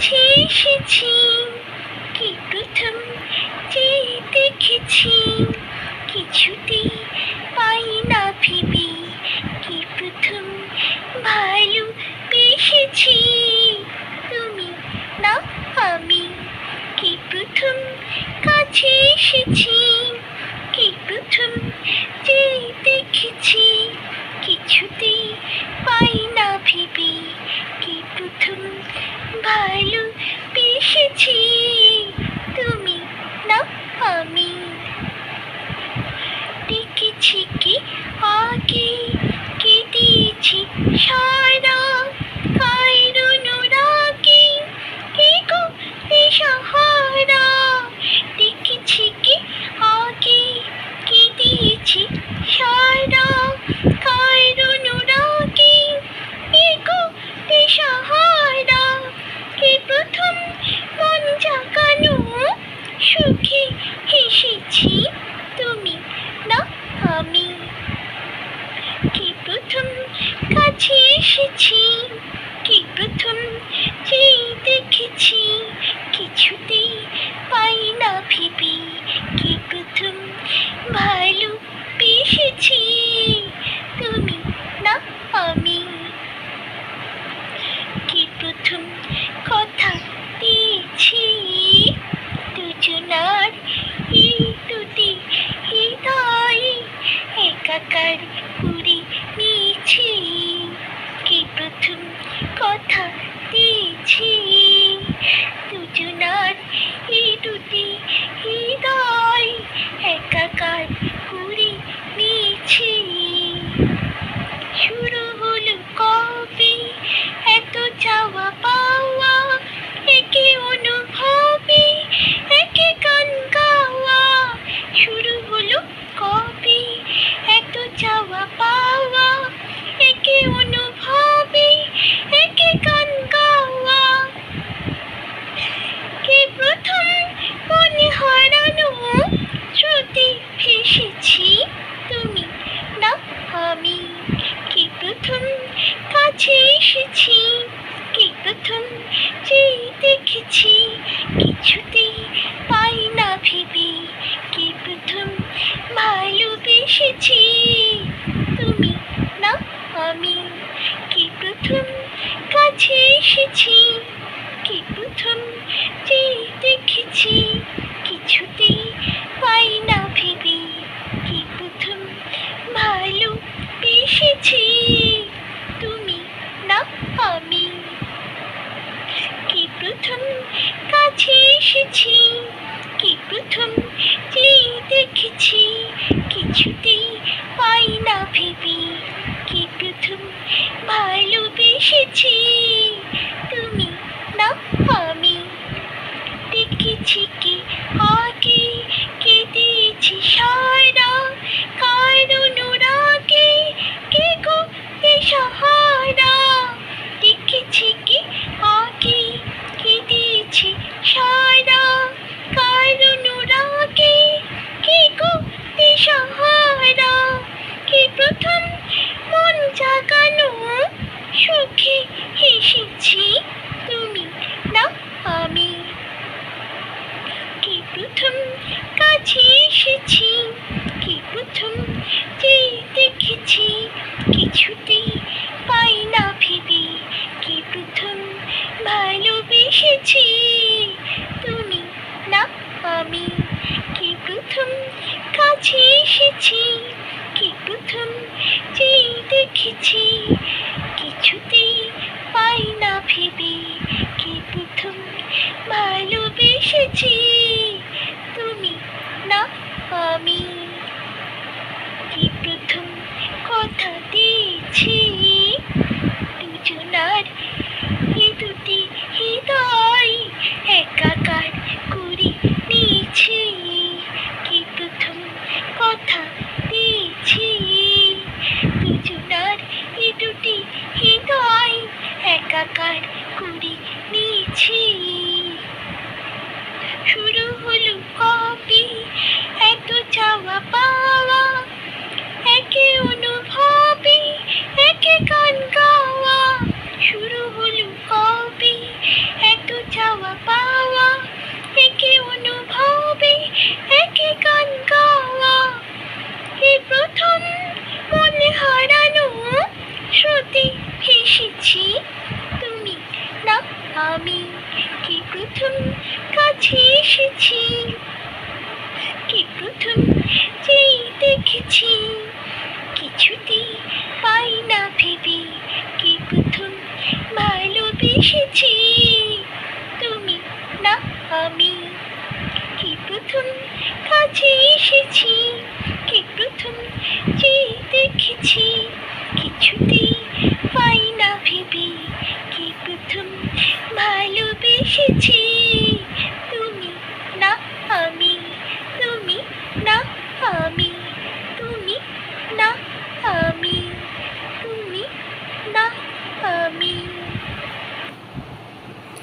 কাছে এসেছি, কি প্রথম যে দেখেছি, কিছুতেই পাই না ভেবে, কি প্রথম ভালোবেসেছি, তুমি না আমি। কি প্রথম কাছে এসেছি, কি প্রথম যে দেখেছি, কিছুতেই পাই না ভেবে, কি প্রথম ভালোবেসেছি, তুমি না আমি। দেখেছি কি আগে, কেঁদেছি সারা গায়ের অনুরাগে, কে গো দিশাহারা। দেখেছি কি আগে, কেঁদেছি সারা গায়ের অনুরাগে, কে গো দিশাহারা। কে প্রথম মন জাগানো সুখে হেসেছি, তুমি না আমি। কি প্রথম কাছে এসেছি, কি প্রথম যে দেখেছি, কিছুতেই পাই না ভেবে, কি প্রথম ভালোবেসেছি, তুমি না আমি। কি প্রথম কথা দিয়েছি, দুজনার এই দুটি হৃদয় একাকার করে নিয়েছি। কি প্রথম কথা দিয়েছি, দুজনার এই দুটি হৃদয় একাকার করে নিয়েছি। শুরু হলো কবে এত চাওয়া পাওয়া, একে অনুভবে একে গান গাওয়া। শুরু হলো কবে এত চাওয়া পাওয়া, একে অনুভবে একে গান গাওয়া। কে প্রথম মনে হারানো স্রোতে ভেসেছি, তুমি না আমি। কি প্রথম কাছে এসেছি, কি প্রথম যে দেখেছি, কিছুতেই পাই না ভেবে, কি প্রথম ভালোবেসেছি, তুমি না আমি। কি প্রথম কাছে এসেছি, কি প্রথম যে দেখেছি, কিছুতেই পাই না ভেবে, কি প্রথম ভালোবেসেছি, তুমি না আমি। কি প্রথম কাছে এসেছি, কি প্রথম যে দেখেছি, কিছুতেই পাই না ভেবে, কি প্রথম ভালোবেসেছি, তুমি না আমি। দেখেছি কি আগে, কেঁদেছি সারা গায়ের অনুরাগে, কে গো দিশাহারা। দেখেছি কি আগে, কেঁদেছি সারা গায়ের অনুরাগে, কে গো দিশাহারা। কি প্রথম মন জাগানো সুখে হেসেছি, তুমি না আমি। কি প্রথম কাছে এসেছি, কি প্রথম যে দেখেছি, কিছুতেই পাই না ভেবে, কি প্রথম ভালোবেসেছি, তুমি না আমি। কি প্রথম কাছে এসেছি, কি প্রথম যে দেখেছি, কিছুতেই পাই না ভেবে, কি প্রথম ভালোবেসেছি, তুমি না আমি। কি প্রথম কথা দিয়েছি, দুজনার এই দুটি হৃদয় একাকার করে নিয়েছি। কি প্রথম কথা দিয়েছি, দুজনার এই দুটি হৃদয় একাকার করে নিয়েছি। শুরু হলো কবে এত চাওয়া পাওয়া, একে অনুভবে একে গান গাওয়া। শুরু হলো কবে এত প্রথম ভালোবেসেছি, তুমি না আমি। কি প্রথম কাছে এসেছি, কি প্রথম যে দেখেছি, কিছুতেই পাই না ভেবে, কি প্রথম ভালোবেসেছি।